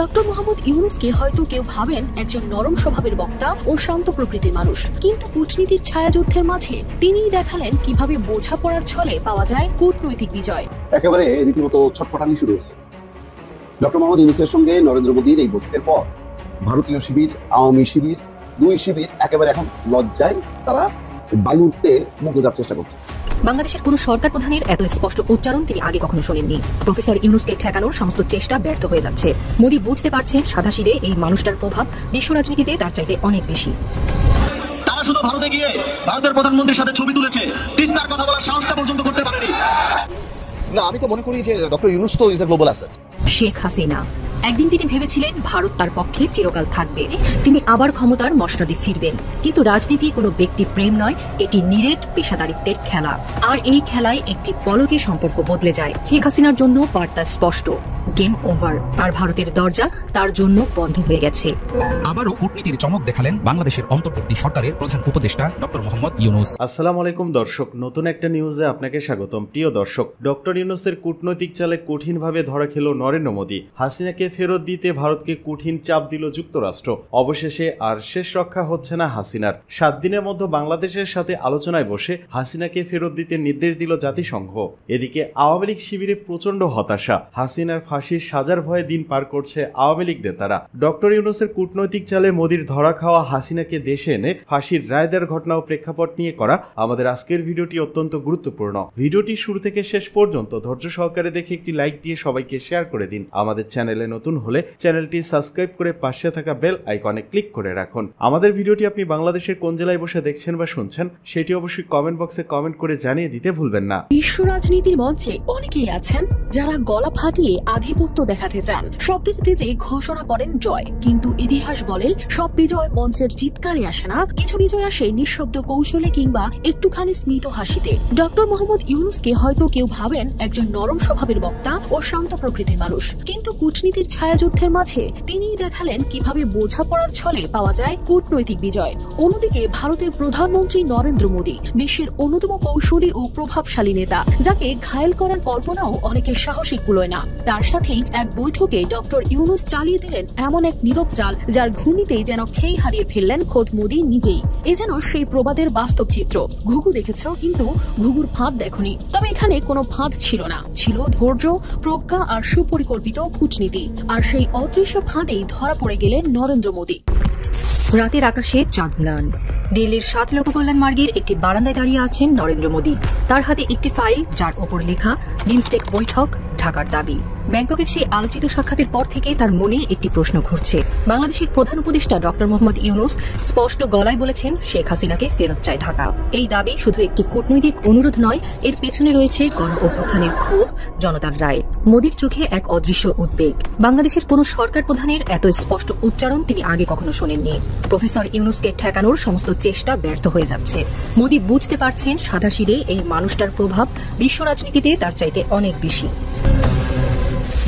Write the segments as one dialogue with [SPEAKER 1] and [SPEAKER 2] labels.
[SPEAKER 1] Doctor Mohammad ইউনূসকে হয়তো কেউ ভাবেন একজন নরম স্বভাবের বক্তা ও শান্ত প্রকৃতির মানুষ, কিন্তু কূটনীতির ছায়াযুদ্ধের মাঝে তিনিই দেখালেন কিভাবে বোঝাপড়ার ছলে পাওয়া যায় কূটনৈতিক বিজয়।
[SPEAKER 2] একেবারে রীতিমতো ছটফটানি শুরু হয়েছে। ডক্টর মোহাম্মদ ইউনূসের সঙ্গে নরেন্দ্র মোদীর এই বৈঠকের পর ভারতীয় শিবির, আওয়ামী শিবির, দুই শিবির একেবারে এখন লজ্জায় তারা বায়ুতে মুখ বোঝার চেষ্টা করছে।
[SPEAKER 3] বাংলাদেশের কোন সরকার প্রধানের এত স্পষ্ট উচ্চারণ তিনি আগে কখনো শোনেননি। প্রফেসর ইউনূসকে ঠেকানোর সমস্ত চেষ্টা ব্যর্থ হয়ে যাচ্ছে। মোদী বুঝতে পারছেন সাদাসিধে এই মানুষটার প্রভাব বিশ্ব রাজনীতিতে তার চাইতে অনেক বেশি।
[SPEAKER 4] তারা শুধু ভারতে গিয়ে ভারতের প্রধানমন্ত্রীর সাথে ছবি তুলেছে, তিস্তার কথা বলার সাহসটা পর্যন্ত করতে পারেনি।
[SPEAKER 2] না, আমি তো মনে করি যে ডক্টর ইউনূস তো is a global asset.
[SPEAKER 3] Sheikh Hasina একদিন তিনি ভেবেছিলেন ভারত তার পক্ষে চিরকাল থাকবে, তিনি আবার ক্ষমতার মসনদে ফিরবেন। কিন্তু রাজনীতি কোনো ব্যক্তি প্রেম নয়, এটি নিরেট পেশাদারিত্বের খেলা। আর এই খেলায় একটি পলকে সম্পর্ক বদলে যায়। শেখ হাসিনার জন্য বার্তা স্পষ্ট, গেম ওভার। আর ভারতের দরজা তার জন্য বন্ধ হয়ে গেছে।
[SPEAKER 5] আবারও কূটনীতির চমক দেখালেন বাংলাদেশের অন্তর্বর্তী সরকারের প্রধান উপদেষ্টা ডক্টর মোহাম্মদ ইউনূস।
[SPEAKER 6] আসসালামু আলাইকুম দর্শক, নতুন একটা নিউজে আপনাকে স্বাগতম। প্রিয় দর্শক, ডক্টর ইউনূসের কূটনৈতিক চালে কঠিনভাবে ধরা খেল নরেন্দ্র মোদী। হাসিনাকে ফেরত দিতে ভারতকে কঠিন চাপ দিল যুক্তরাষ্ট্র। অবশেষে আর শেষ রক্ষা হচ্ছে না হাসিনার। 7 দিনের মধ্যে বাংলাদেশের সাথে আলোচনায় বসে হাসিনাকে ফেরত দিতে নির্দেশ দিল জাতিসংঘ। এদিকে আওয়ামী লীগ শিবিরে প্রচন্ড হতাশা। হাসিনার ফাঁসির সাজার ভয়ে দিন পার করছে আওয়ামী লীগ নেতারা। ডক্টর ইউনূসের কূটনৈতিক চালে মোদীর ধরা খাওয়া হাসিনাকে দেশে এনে ফাঁসির রায় দেওয়ার ঘটনা ও প্রেক্ষাপট নিয়ে করা আমাদের আজকের ভিডিওটি অত্যন্ত গুরুত্বপূর্ণ। ভিডিওটি শুরু থেকে শেষ পর্যন্ত ধৈর্য সহকারে দেখে একটি লাইক দিয়ে সবাইকে শেয়ার করে দিন। আমাদের চ্যানেলে নতুন হলে চ্যানেলটি সাবস্ক্রাইব করে পাশে থাকা বেল আইকনে ক্লিক করে রাখুন। আমাদের ভিডিওটি আপনি বাংলাদেশের কোন জেলায় বসে দেখছেন বা শুনছেন সেটি অবশ্যই কমেন্ট বক্সে কমেন্ট করে জানিয়ে দিতে ভুলবেন না।
[SPEAKER 1] বিশ্ব রাজনীতির মঞ্চে অনেকেই আছেন যারা গলা ফাটিয়ে আধিপত্য দেখাতে চান, শব্দের তেজে ঘোষণা করেন জয়। কিন্তু ইতিহাস বলে সব বিজয় মঞ্চের চিৎকারে আসে না, কিছু বিজয় আসে নিঃশব্দ কৌশলে কিংবা একটুখানি স্মিত হাসিতে। ডক্টর মোহাম্মদ ইউনূসকে হয়তো কেউ ভাবেন একজন নরম স্বভাবের বক্তা ও শান্ত প্রকৃতির মানুষ, কিন্তু কূটনীতির ছায়াযুদ্ধের মাঝে তিনিই দেখালেন কিভাবে বোঝাপড়ার ছলে পাওয়া যায় কূটনৈতিক বিজয়। অন্যদিকে ভারতের প্রধানমন্ত্রী নরেন্দ্র মোদী বিশ্বের অন্যতম কৌশলী ও প্রভাবশালী নেতা, যাকে ঘায়েল করার কল্পনাও অনেকের সাহসিক কুলোয় না। তার সাথেই এক বৈঠকে ডক্টর ইউনূস চালিয়ে দিলেন এমন এক নীরব চাল, যার ঘূর্ণিতেই যেন খেই হারিয়ে ফেললেন খোদ মোদী নিজেই। এ যেন সেই প্রবাদের বাস্তব চিত্র। ঘুঘু দেখেছ, কিন্তু ঘুঘুর ফাঁদ দেখনি। তবে এখানে কোনো ফাঁদ ছিল না, ছিল ধৈর্য, প্রজ্ঞা আর সুপরিকল্পিত কূটনীতি। আর সেই অদৃশ্য ফাঁদেই ধরা পড়ে গেলেন নরেন্দ্র মোদী।
[SPEAKER 3] রাতের আকাশে চাঁদ ম্লান। দিল্লির 7 লোক কল্যাণ মার্গের একটি বারান্দায় দাঁড়িয়ে আছেন নরেন্দ্র মোদী। তার হাতে একটি ফাইল, যার ওপর লেখা বিমস্টেক বৈঠক ঢাকার দাবি। ব্যাংককের সেই আলোচিত সাক্ষাতের পর থেকে তার মনে একটি প্রশ্ন ঘুরছে। বাংলাদেশের প্রধান উপদেষ্টা ডক্টর মোহাম্মদ ইউনূস স্পষ্ট গলায় বলেছেন শেখ হাসিনাকে ফেরত চায় ঢাকা। এই দাবি শুধু একটি কূটনৈতিক অনুরোধ নয়, এর পেছনে রয়েছে গণ অভ্যুত্থানের ক্ষোভ, জনতার রায়। মোদীর চোখে এক অদৃশ্য উদ্বেগ। বাংলাদেশের কোন সরকার প্রধানের এত স্পষ্ট উচ্চারণ তিনি আগে কখনো শোনেননি। প্রফেসর ইউনূসকে ঠেকানোর সমস্ত চেষ্টা ব্যর্থ হয়ে যাচ্ছে। মোদী বুঝতে পারছেন সাদাসিধে এই মানুষটার প্রভাব বিশ্ব রাজনীতিতে তার চাইতে অনেক বেশি।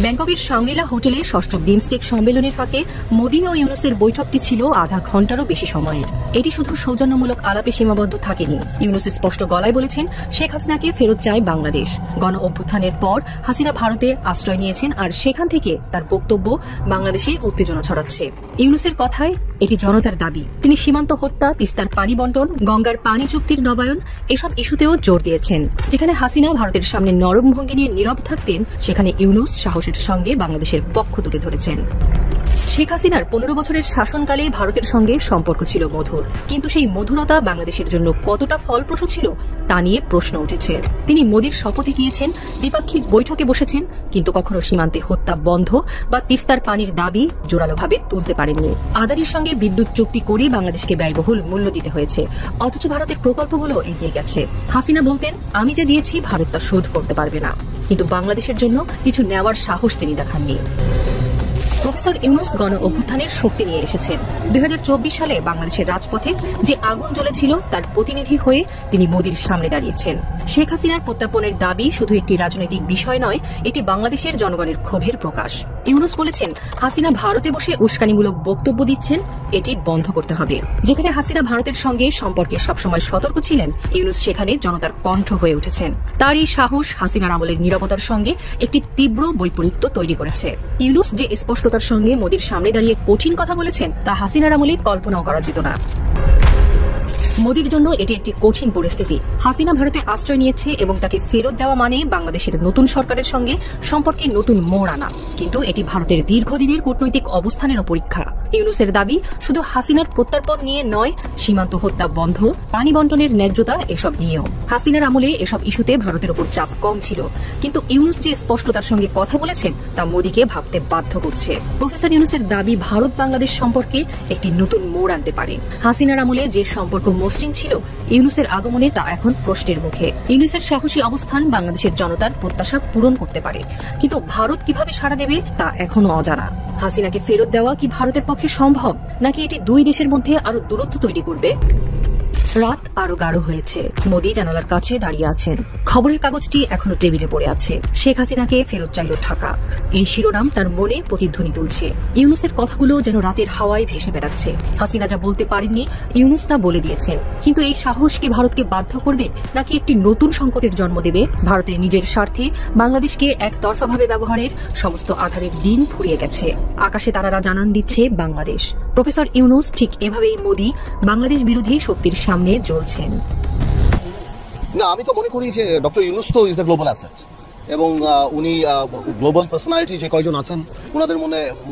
[SPEAKER 3] ব্যাংককের শাংরিলা হোটেলে 6ষ্ঠ বিমস্টেক সম্মেলনের ফাঁকে মোদী ও ইউনূসের বৈঠকটি ছিল আধা ঘন্টারও বেশি সময়ের। এটি শুধু সৌজন্যমূলক আলাপে সীমাবদ্ধ থাকেনি। ইউনূস স্পষ্ট গলায় বলেছেন শেখ হাসিনাকে ফেরত চায় বাংলাদেশ। গণ অভ্যুত্থানের পর হাসিনা ভারতে আশ্রয় নিয়েছেন, আর সেখান থেকে তার বক্তব্য বাংলাদেশে উত্তেজনা ছড়াচ্ছে। ইউনূসের কথায় এটি জনতার দাবি। তিনি সীমান্ত হত্যা, তিস্তার পানি বন্টন, গঙ্গার পানি চুক্তির নবায়ন এসব ইস্যুতেও জোর দিয়েছেন। যেখানে হাসিনা ভারতের সামনে নরম ভঙ্গি নিয়ে নীরব থাকতেন, সেখানে ইউনূস সাহসের সঙ্গে বাংলাদেশের পক্ষ তুলে ধরেছেন। শেখ হাসিনার 15 বছরের শাসনকালে ভারতের সঙ্গে সম্পর্ক ছিল মধুর, কিন্তু সেই মধুরতা বাংলাদেশের জন্য কতটা ফলপ্রসূ ছিল তা নিয়ে প্রশ্ন উঠেছে। তিনি মোদীর শপথে গিয়েছেন, দ্বিপাক্ষিক বৈঠকে বসেছেন, কিন্তু কখনো সীমান্তে হত্যা বন্ধ বা তিস্তার পানির দাবি জোরালোভাবে তুলতে পারেননি। আদানির সঙ্গে বিদ্যুৎ চুক্তি করে বাংলাদেশকে ব্যয়বহুল মূল্য দিতে হয়েছে, অথচ ভারতের প্রকল্পগুলো এগিয়ে গেছে। হাসিনা বলতেন, আমি যা দিয়েছি ভারত তা শোধ করতে পারবে না, কিন্তু বাংলাদেশের জন্য কিছু নেওয়ার সাহস তিনি দেখাননি। প্রফেসর ইউনূস গণ অভ্যুত্থানের শক্তি নিয়ে এসেছেন। 2024 সালে বাংলাদেশের রাজপথে যে আগুন জ্বলেছিল তার প্রতিনিধি হয়ে তিনি মোদীর সামনে দাঁড়িয়েছেন। শেখ হাসিনার প্রত্যাপনের দাবি শুধু একটি রাজনৈতিক বিষয় নয়, এটি বাংলাদেশের জনগণের ক্ষোভের প্রকাশ। ইউনূস বলেছেন, হাসিনা ভারতে বসে উস্কানিমূলক বক্তব্য দিচ্ছেন, এটি বন্ধ করতে হবে। যেখানে হাসিনা ভারতের সঙ্গে সম্পর্কে সবসময় সতর্ক ছিলেন, ইউনূস সেখানে জনতার কণ্ঠ হয়ে উঠেছেন। তার এই সাহস হাসিনার আমলের নীরবতার সঙ্গে একটি তীব্র বৈপরীত্য তৈরি করেছে। ইউনূস যে স্পষ্টতার সঙ্গে মোদির সামনে দাঁড়িয়ে কঠিন কথা বলেছেন, তা হাসিনার আমলে কল্পনাও করা যেত না। মোদির জন্য এটি একটি কঠিন পরিস্থিতি। হাসিনা ভারতে আশ্রয় নিয়েছে এবং তাকে ফেরত দেওয়া মানে বাংলাদেশের নতুন সরকারের সঙ্গে সম্পর্কে নতুন মোড় আনা। কিন্তু এটি ভারতের দীর্ঘদিনের কূটনৈতিক অবস্থানেরও পরীক্ষা। ইউনূসের দাবি শুধু হাসিনার প্রত্যার্পণ নিয়ে নয়, সীমান্ত হত্যা বন্ধ, পানি বন্টনের ন্যায্যতা, এসব নিয়েও। হাসিনার আমলে এসব ইস্যুতে ভারতের উপর চাপ কম ছিল, কিন্তু ইউনূস যে স্পষ্টতার সঙ্গে কথা বলেছেন তা মোদিকে ভাবতে বাধ্য করছে। প্রফেসর ইউনূসের দাবি ভারত বাংলাদেশ সম্পর্কে একটি নতুন মোড় আনতে পারে। হাসিনার আমলে যে সম্পর্ক মসৃণ ছিল, ইউনূসের আগমনে তা এখন প্রশ্নের মুখে। ইউনূসের সাহসী অবস্থান বাংলাদেশের জনতার প্রত্যাশা পূরণ করতে পারে, কিন্তু ভারত কিভাবে সাড়া দেবে তা এখনো অজানা। হাসিনাকে ফেরত দেওয়া কি ভারতের পক্ষে সম্ভব, নাকি এটি দুই দেশের মধ্যে আরো দূরত্ব তৈরি করবে? রাত আরো গাঢ় হয়েছে। মোদি জানালার কাছে দাঁড়িয়ে আছেন। খবরের কাগজটি এখনো টেবিলে পড়ে আছে। শেখ হাসিনাকে ফেরত চাইল ঢাকা, এই শিরোনাম তার মনে প্রতিধ্বনি তুলছে। ইউনূসের কথাগুলো যেন রাতের হাওয়ায় ভেসে বেড়াচ্ছে। হাসিনা যা বলতে পারেননি, ইউনূস তা বলে দিয়েছেন। কিন্তু এই সাহস কি ভারতকে বাধ্য করবে, নাকি একটি নতুন সংকটের জন্ম দেবে? ভারতের নিজের স্বার্থে বাংলাদেশকে একতরফাভাবে ব্যবহারের সমস্ত আধারের দিন ফুরিয়ে গেছে। আকাশে তারারা জানান দিচ্ছে বাংলাদেশ। প্রফেসর ইউনূস ঠিক এভাবেই মোদি বাংলাদেশ বিরোধী শক্তির সামনে জ্বলছেন।
[SPEAKER 2] না, আমি তো মনে করি যে ডক্টর ইউনূস তো ইজ দ্য গ্লোবাল অ্যাসেট, এবং উনি গ্লোবাল পার্সোনালিটি যে কয়জন আছেন ওনাদের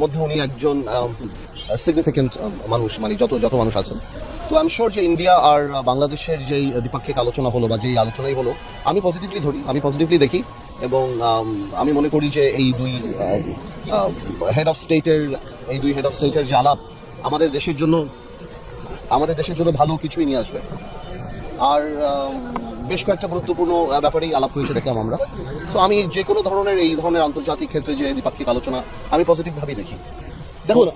[SPEAKER 2] মধ্যে উনি একজন সিগনিফিকেন্ট মানুষ, মানে যত মানুষ আছেন। তো আই এম শিওর যে ইন্ডিয়া আর বাংলাদেশের যেই দ্বিপাক্ষিক আলোচনা হলো বা যেই আলোচনাই হলো, আমি পজিটিভলি ধরি, আমি পজিটিভলি দেখি, এবং আমি মনে করি যে এই দুই হেড অফ স্টেটের যে আলাপ আমাদের দেশের জন্য ভালো কিছুই নিয়ে আসবে। আর বেশ কয়েকটা গুরুত্বপূর্ণ ব্যাপারেই আলাপ হয়েছে দেখলাম আমরা। তো আমি যে কোনো ধরনের এই ধরনের আন্তর্জাতিক ক্ষেত্রে যে দ্বিপাক্ষিক আলোচনা আমি পজিটিভভাবেই দেখি। দেখুন,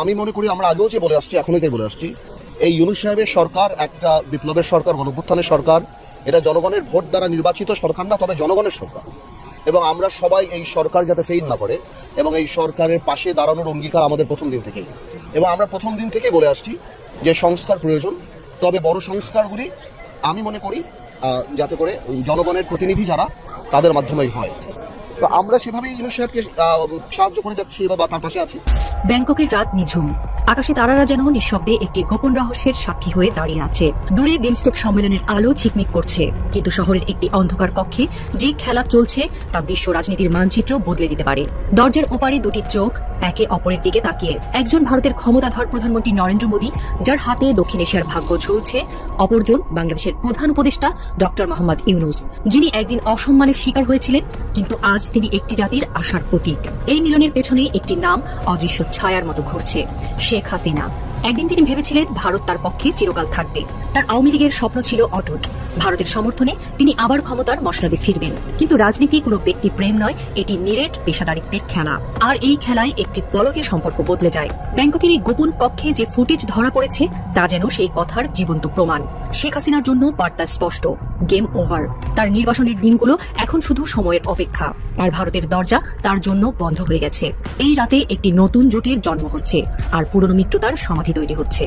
[SPEAKER 2] আমি মনে করি আমরা আগেও যে বলে আসছি, এখনই তাই বলে আসছি, এই ইউনূস সাহেবের সরকার একটা বিপ্লবের সরকার, গণঅভ্যুত্থানের সরকার। এটা জনগণের ভোট দ্বারা নির্বাচিত সরকার না, তবে জনগণের সরকার। এবং আমরা সবাই এই সরকার যাতে ফেইল না করে, এবং এই সরকারের পাশে দাঁড়ানোর অঙ্গীকার আমাদের প্রথম দিন থেকেই। এবং আমরা প্রথম দিন থেকেই বলে আসছি যে সংস্কার প্রয়োজন, তবে বড় সংস্কারগুলি আমি মনে করি যাতে করে জনগণের প্রতিনিধি যারা, তাদের মাধ্যমেই হয়। তো আমরা সেভাবেই ইউনূস সাহেবকে সাহায্য করে যাচ্ছি বা তার পাশে আছি।
[SPEAKER 3] ব্যাংককের রাত নিঝুম। আকাশে তারারা যেন নিঃশব্দে একটি গোপন রহস্যের সাক্ষী হয়ে দাঁড়িয়ে আছে। দূরে বিমস্টেক সম্মেলনের আলো ঝিকমিক করছে, কিন্তু শহরের একটি অন্ধকার কক্ষে যে খেলা চলছে তা বিশ্ব রাজনীতির মানচিত্র বদলে দিতে পারে। দরজার ওপারে দুটি চোখ একে অপরের দিকে তাকিয়ে। একজন ভারতের ক্ষমতাধর প্রধানমন্ত্রী নরেন্দ্র মোদী, যার হাতে দক্ষিণ এশিয়ার ভাগ্য ঝুলছে। অপরজন বাংলাদেশের প্রধান উপদেষ্টা ডক্টর মোহাম্মদ ইউনূস, যিনি একদিন অসম্মানের শিকার হয়েছিলেন, কিন্তু আজ তিনি একটি জাতির আশার প্রতীক। এই মিলনের পেছনে একটি নাম অদৃশ্য ছায়ার মতো ঘুরছে, শেখ হাসিনা। একদিন তিনি ভেবেছিলেন ভারত তার পক্ষে চিরকাল থাকবে। তার আওয়ামী লীগের স্বপ্ন ছিল অটুট। ভারতের সমর্থনে তিনি আবার ক্ষমতার মসনদে ফিরবেন। কিন্তু রাজনীতি কোনো ব্যক্তি প্রেম নয়, এটি নিরেট পেশাদারিত্বের খেলা। আর এই খেলায় একটি পলকে সম্পর্ক বদলে যায়। ব্যাংককের এই গোপন কক্ষে যে ফুটেজ ধরা পড়েছে তা যেন সেই কথার জীবন্ত প্রমাণ। শেখ হাসিনার জন্য বার্তা স্পষ্ট, গেম ওভার। তার নির্বাসনের দিনগুলো এখন শুধু সময়ের অপেক্ষা, আর ভারতের দরজা তার জন্য বন্ধ হয়ে গেছে। এই রাতে একটি নতুন জোটের জন্ম হচ্ছে, আর পুরনো মিত্রতার সমাধি তৈরি হচ্ছে।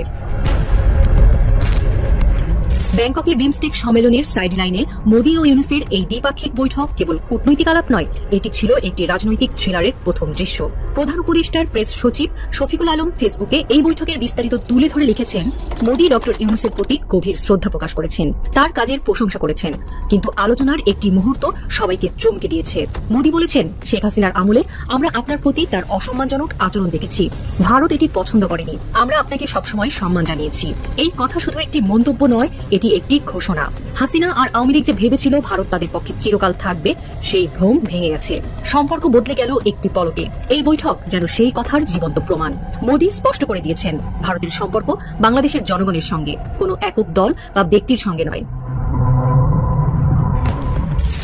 [SPEAKER 3] ব্যাংককের বিমস্টেক সম্মেলনের সাইডলাইনে মোদি ও ইউনূসের এই দ্বিপাক্ষিক বৈঠক কেবল কূটনৈতিক আলাপ নয়, এটি ছিল একটি রাজনৈতিক থ্রিলারের প্রথম দৃশ্য। প্রধান উপদেষ্টার প্রেস সচিব শফিকুল আলম ফেসবুকে এই বৈঠকের বিস্তারিত তুলে ধরে লিখেছেন, মোদি ডক্টর ইউনূসের প্রতি গভীর শ্রদ্ধা প্রকাশ করেছেন, তার কাজের প্রশংসা করেছেন, কিন্তু আলোচনার একটি মুহূর্ত সবাইকে চমকে দিয়েছে। মোদি বলেছেন, শেখ হাসিনার আমলে আমরা আপনার প্রতি তার অসম্মানজনক আচরণ দেখেছি। ভারত এটি পছন্দ করেনি। আমরা আপনাকে সবসময় সম্মান জানিয়েছি। এই কথা শুধু একটি মন্তব্য নয়, এটি একটি ঘোষণা। হাসিনা আর আওয়ামী লীগ যে ভেবেছিল ভারত তাদের পক্ষে চিরকাল থাকবে, সেই ভ্রম ভেঙে গেছে। সম্পর্ক বদলে গেল একটি পলকে। এই বৈঠক যেন সেই কথার জীবন্ত প্রমাণ। মোদি স্পষ্ট করে দিয়েছেন, ভারতের সম্পর্ক বাংলাদেশের জনগণের সঙ্গে, কোনো একক দল বা ব্যক্তির সঙ্গে নয়।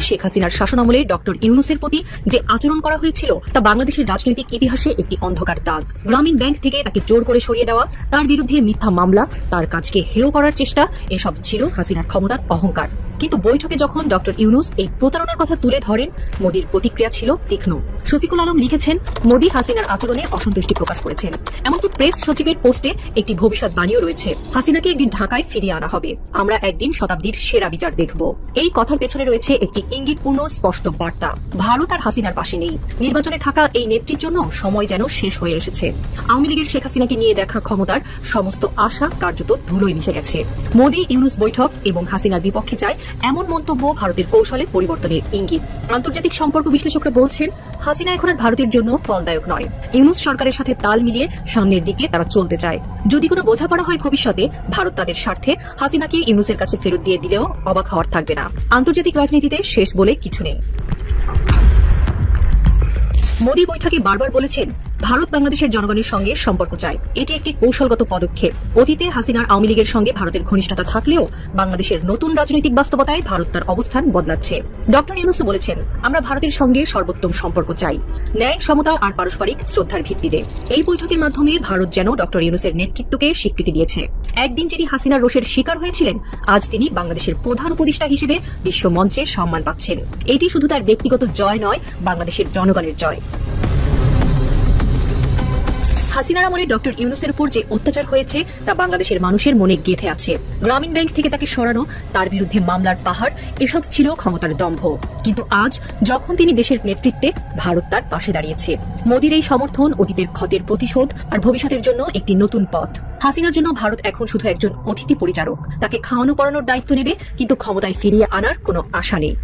[SPEAKER 3] শেখ হাসিনার শাসনামলে ডক্টর ইউনূসের প্রতি যে আচরণ করা হয়েছিল তা বাংলাদেশের রাজনৈতিক ইতিহাসে একটি অন্ধকার দাগ। গ্রামীণ ব্যাংক থেকে তাকে জোর করে সরিয়ে দেওয়া, তার বিরুদ্ধে মিথ্যা মামলা, তার কাজকে হেয় করার চেষ্টা, এসব ছিল হাসিনার ক্ষমতার অহংকার। কিন্তু বৈঠকে যখন ডক্টর ইউনূস এই প্রতারণার কথা তুলে ধরেন, মোদির প্রতিক্রিয়া ছিল তীক্ষ্ণ। শফিকুল আলম লিখেছেন, মোদি হাসিনার আচরণে অসন্তুষ্টি প্রকাশ করেছেন। এমনকি প্রেস সচিবের পোস্টে একটি ভবিষ্যৎবাণীও রয়েছে, হাসিনাকে একদিন ঢাকায় ফিরিয়ে আনা হবে, আমরা একদিন শতাব্দীর সেরা বিচার দেখব। এই কথার পেছনে রয়েছে একটি ইঙ্গিতপূর্ণ স্পষ্ট বার্তা, ভারত আর হাসিনার পাশে নেই। নির্বাচনে থাকা এই নেত্রীর জন্য সময় যেন শেষ হয়ে এসেছে। আওয়ামী লীগের শেখ হাসিনাকে নিয়ে দেখা ক্ষমতার সমস্ত আশা কার্যত ধুলোয় মিশে গেছে। মোদি ইউনূস বৈঠক এবং হাসিনার বিপক্ষে যায় এমন মন্তব্য ভারতের কৌশলে পরিবর্তনের ইঙ্গিত। আন্তর্জাতিক সম্পর্ক বিশ্লেষকরা বলছেন, হাসিনা এখন আর ভারতের জন্য ফলদায়ক নয়। ইউনূস সরকারের সাথে তাল মিলিয়ে সামনের দিকে তারা চলতে চায়। যদি কোনো বোঝাপড়া হয় ভবিষ্যতে, ভারত তাদের স্বার্থে হাসিনাকে ইউনূসের কাছে ফেরত দিয়ে দিলেও অবাক হওয়ার থাকবে না। আন্তর্জাতিক রাজনীতিতে শেষ বলে কিছু নেই। মোদি বৈঠকে বারবার বলেছেন, ভারত বাংলাদেশের জনগণের সঙ্গে সম্পর্ক চায়। এটি একটি কৌশলগত পদক্ষেপ। অতীতে হাসিনার আওয়ামী লীগের সঙ্গে ভারতের ঘনিষ্ঠতা থাকলেও বাংলাদেশের নতুন রাজনৈতিক বাস্তবতায় ভারত তার অবস্থান বদলাচ্ছে। ডক্টর ইউনূসও বলেছেন, আমরা ভারতের সঙ্গে সর্বোত্তম সম্পর্ক চাই, ন্যায়, সমতা আর পারস্পরিক শ্রদ্ধার ভিত্তিতে। এই বৈঠকের মাধ্যমে ভারত যেন ডক্টর ইউনূসের নেতৃত্বকে স্বীকৃতি দিয়েছে। একদিন যিনি হাসিনার রোষের শিকার হয়েছিলেন, আজ তিনি বাংলাদেশের প্রধান উপদেষ্টা হিসেবে বিশ্ব মঞ্চে সম্মান পাচ্ছেন। এটি শুধু তার ব্যক্তিগত জয় নয়, বাংলাদেশের জনগণের জয়। হাসিনার আমলে ডক্টর ইউনূসের উপর যে অত্যাচার হয়েছে তা বাংলাদেশের মানুষের মনে গেঁথে আছে। গ্রামীণ ব্যাংক থেকে তাকে সরানো, তার বিরুদ্ধে মামলার পাহাড়, এসব ছিল ক্ষমতার দম্ভ। কিন্তু আজ যখন তিনি দেশের নেতৃত্বে, ভারত তার পাশে দাঁড়িয়েছে। মোদির এই সমর্থন অতীতের ক্ষতের প্রতিশোধ আর ভবিষ্যতের জন্য একটি নতুন পথ। হাসিনার জন্য ভারত এখন শুধু একজন অতিথি পরিচারক। তাকে খাওয়ানো পড়ানোর দায়িত্ব নেবে, কিন্তু ক্ষমতায় ফিরিয়ে আনার কোনো আশা নেই।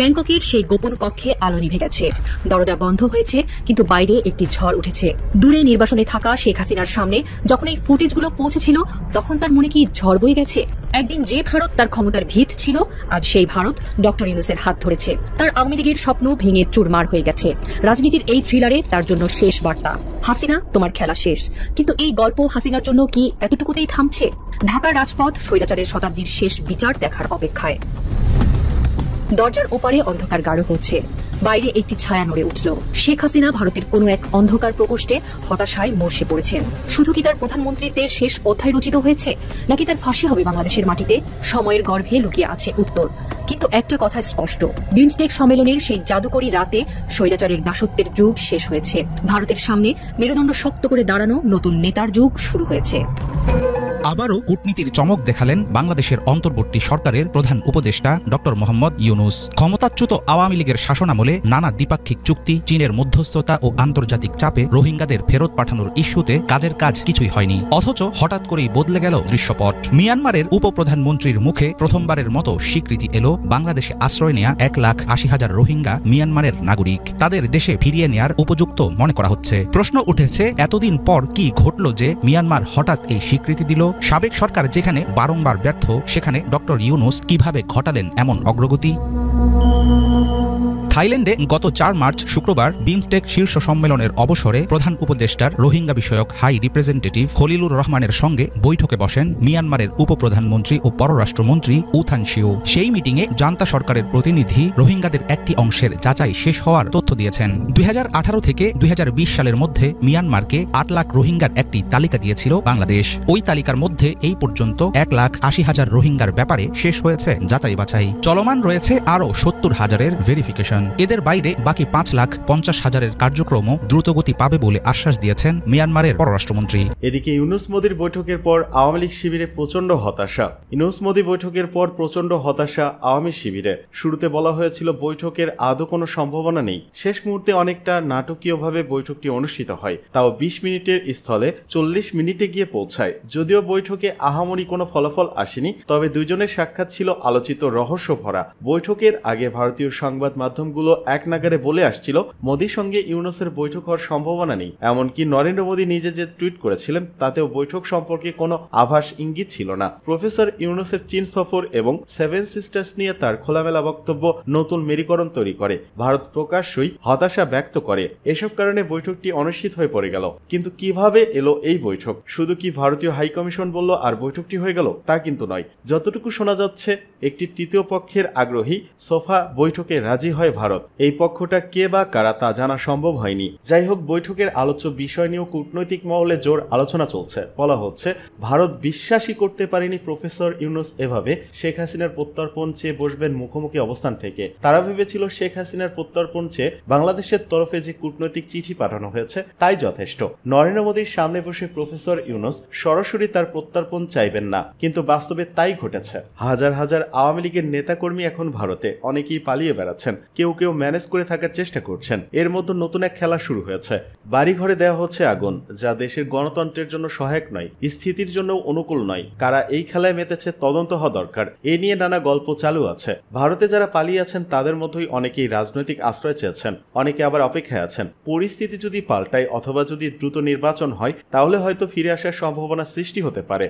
[SPEAKER 3] ব্যাংককের সেই গোপন কক্ষে আলো নিভে গেছে, দরজা বন্ধ হয়েছে, কিন্তু বাইরে একটি ঝড় উঠেছে। দূরে নির্বাসনে থাকা শেখ হাসিনার সামনে যখন এই ফুটেজগুলো পৌঁছেছিল, তখন তার মনে কি ঝড় বয়ে গেছে? একদিন যে ভারত তার ক্ষমতার ভিত ছিল, আজ সেই ভারত ডক্টর ইউনূসের হাত ধরেছে। তার আওয়ামী লীগের স্বপ্ন ভেঙে চুরমার হয়ে গেছে। রাজনীতির এই থ্রিলারে তার জন্য শেষ বার্তা, হাসিনা তোমার খেলা শেষ। কিন্তু এই গল্প হাসিনার জন্য কি এতটুকুতেই থামছে? ঢাকার রাজপথ স্বৈরাচারের শতাব্দীর শেষ বিচার দেখার অপেক্ষায়। দরজার ওপারে অন্ধকার গাঢ় হচ্ছে, বাইরে একটি ছায়া নড়ে উঠল। শেখ হাসিনা ভারতের কোনো এক অন্ধকার প্রকোষ্ঠে হতাশায় মরসে পড়েছেন। শুধু কি তার প্রধানমন্ত্রীত্বের শেষ অধ্যায় রচিত হয়েছে, নাকি তার ফাঁসি হবে বাংলাদেশের মাটিতে? সময়ের গর্ভে লুকিয়ে আছে উত্তর। কিন্তু একটা কথা স্পষ্ট, বিমস্টেক সম্মেলনের সেই জাদুকরী রাতে স্বৈরাচারের দাসত্বের যুগ শেষ হয়েছে। ভারতের সামনে মেরুদণ্ড শক্ত করে দাঁড়ানো নতুন নেতার যুগ শুরু হয়েছে।
[SPEAKER 5] আবারও কূটনীতির চমক দেখালেন বাংলাদেশের অন্তর্বর্তী সরকারের প্রধান উপদেষ্টা ডক্টর মোহাম্মদ ইউনূস। ক্ষমতাচ্যুত আওয়ামী লীগের শাসনামলে নানা দ্বিপাক্ষিক চুক্তি, চীনের মধ্যস্থতা ও আন্তর্জাতিক চাপে রোহিঙ্গাদের ফেরত পাঠানোর ইস্যুতে কাজের কাজ কিছুই হয়নি। অথচ হঠাৎ করেই বদলে গেল দৃশ্যপট। মিয়ানমারের উপপ্রধানমন্ত্রীর মুখে প্রথমবারের মতো স্বীকৃতি এলো বাংলাদেশে আশ্রয় নেয়া 1,80,000 রোহিঙ্গা মিয়ানমারের নাগরিক। তাদের দেশে ফিরিয়ে নেয়ার উপযুক্ত মনে করা হচ্ছে। প্রশ্ন উঠেছে, এতদিন পর কি ঘটল যে মিয়ানমার হঠাৎ এই স্বীকৃতি দিল? সাবেক সরকার যেখানে বারংবার ব্যর্থ, সেখানে ডক্টর ইউনূস কিভাবে ঘটালেন এমন অগ্রগতি? থাইল্যান্ডে গত 4 মার্চ শুক্রবার বিমস্টেক শীর্ষ সম্মেলনের অবসরে প্রধান উপদেষ্টার রোহিঙ্গা বিষয়ক হাই রিপ্রেজেন্টেটিভ খলিলুর রহমানের সঙ্গে বৈঠকে বসেন মিয়ানমারের উপপ্রধানমন্ত্রী ও পররাষ্ট্রমন্ত্রী উ থান সিও। সেই মিটিংয়ে জান্তা সরকারের প্রতিনিধি রোহিঙ্গাদের একটি অংশের যাচাই শেষ হওয়ার তথ্য দিয়েছেন। 2018 থেকে 2020 সালের মধ্যে মিয়ানমারকে 8 লাখ রোহিঙ্গার একটি তালিকা দিয়েছিল বাংলাদেশ। ওই তালিকার মধ্যে এই পর্যন্ত 1,80,000 রোহিঙ্গার ব্যাপারে শেষ হয়েছে যাচাই বাছাই। চলমান রয়েছে আরও 70,000-এর ভেরিফিকেশন। এদের বাইরে বাকি 5,50,000-এর কার্যক্রমও দ্রুতগতি পাবে বলে আশ্বাস দিয়েছেন মিয়ানমারের পররাষ্ট্রমন্ত্রী।
[SPEAKER 6] এদিকে ইউনূস মোদির বৈঠকের পর আওয়ামী লীগ শিবিরে প্রচন্ড হতাশা। ইউনূস মোদি বৈঠকের পর প্রচন্ড হতাশা আওয়ামী শিবিরে। শুরুতে বলা হয়েছিল বৈঠকের আদৌ কোনো সম্ভাবনা নেই। শেষ মুহূর্তে অনেকটা নাটকীয়ভাবে বৈঠকটি অনুষ্ঠিত হয়, তাও 20 মিনিটের স্থলে 40 মিনিটে গিয়ে পৌঁছায়। যদিও বৈঠকে আহামরি কোনো ফলাফল আসেনি, তবে দুইজনের সাক্ষাৎ ছিল আলোচিত রহস্য ভরা। বৈঠকের আগে ভারতীয় সংবাদ মাধ্যম এক নাগারে বলে আসছিল মোদির সঙ্গে ইউনূসের বৈঠক হওয়ার সম্ভাবনা নেই। এমনকি নরেন্দ্র মোদী নিজে যে টুইট করেছিলেন তাতেও বৈঠক সম্পর্কে কোনো আভাস ইঙ্গিত ছিল না। প্রফেসর ইউনূসের চীন সফর এবং 7 সিস্টার্স নিয়ে তার খোলামেলা বক্তব্য নতুন মেরুকরণ তৈরি করে। ভারত প্রকাশ্যই হতাশা ব্যক্ত করে। এসব কারণে বৈঠকটি অনিশ্চিত হয়ে পড়ে গেল। কিন্তু কিভাবে এলো এই বৈঠক? শুধু কি ভারতীয় হাইকমিশন বলল আর বৈঠকটি হয়ে গেল? তা কিন্তু নয়। যতটুকু শোনা যাচ্ছে, একটি তৃতীয় পক্ষের আগ্রহী সোফা বৈঠকে রাজি হয় ভারত। এই পক্ষটা কে বা কারা তা জানা সম্ভব হয়নি। যাই হোক, বৈঠকের আলোচ্য বিষয় নিয়েও কূটনৈতিক মহলে জোর আলোচনা চলছে। বলা হচ্ছে, ভারত বিশ্বাসই করতে পারেনি প্রফেসর ইউনূস এভাবে শেখ হাসিনার প্রত্যর্পণ চেয়ে বসবেন মুখোমুখি অবস্থান থেকে। তারা ভেবেছিল শেখ হাসিনার প্রত্যর্পণ চেয়ে বাংলাদেশের তরফে যে কূটনৈতিক চিঠি পাঠানো হয়েছে তাই যথেষ্ট। নরেন্দ্র মোদীর সামনে বসে প্রফেসর ইউনূস সরাসরি তার প্রত্যর্পণ চাইবেন না, কিন্তু বাস্তবে তাই ঘটেছে। হাজার হাজার আওয়ামী লীগের নেতাকর্মী এখন ভারতে, অনেকেই পালিয়ে বেড়াচ্ছেন, কেউ কেউ ম্যানেজ করে থাকার চেষ্টা করছেন। এর মধ্যে নতুন এক খেলা শুরু হয়েছে। বাড়ি ঘরে দেওয়া হচ্ছে আগুন, যা দেশের গণতন্ত্রের জন্য সহায়ক নয়, স্থিতির জন্য অনুকূল নয়। কারা এই খেলায় মেতেছে তদন্ত হওয়া দরকার। এ নিয়ে নানা গল্প চালু আছে। ভারতে যারা পালিয়ে আছেন তাদের মধ্যেই অনেকেই রাজনৈতিক আশ্রয় চেয়েছেন, অনেকে আবার অপেক্ষায় আছেন। পরিস্থিতি যদি পাল্টায় অথবা যদি দ্রুত নির্বাচন হয় তাহলে হয়তো ফিরে আসার সম্ভাবনা সৃষ্টি হতে পারে।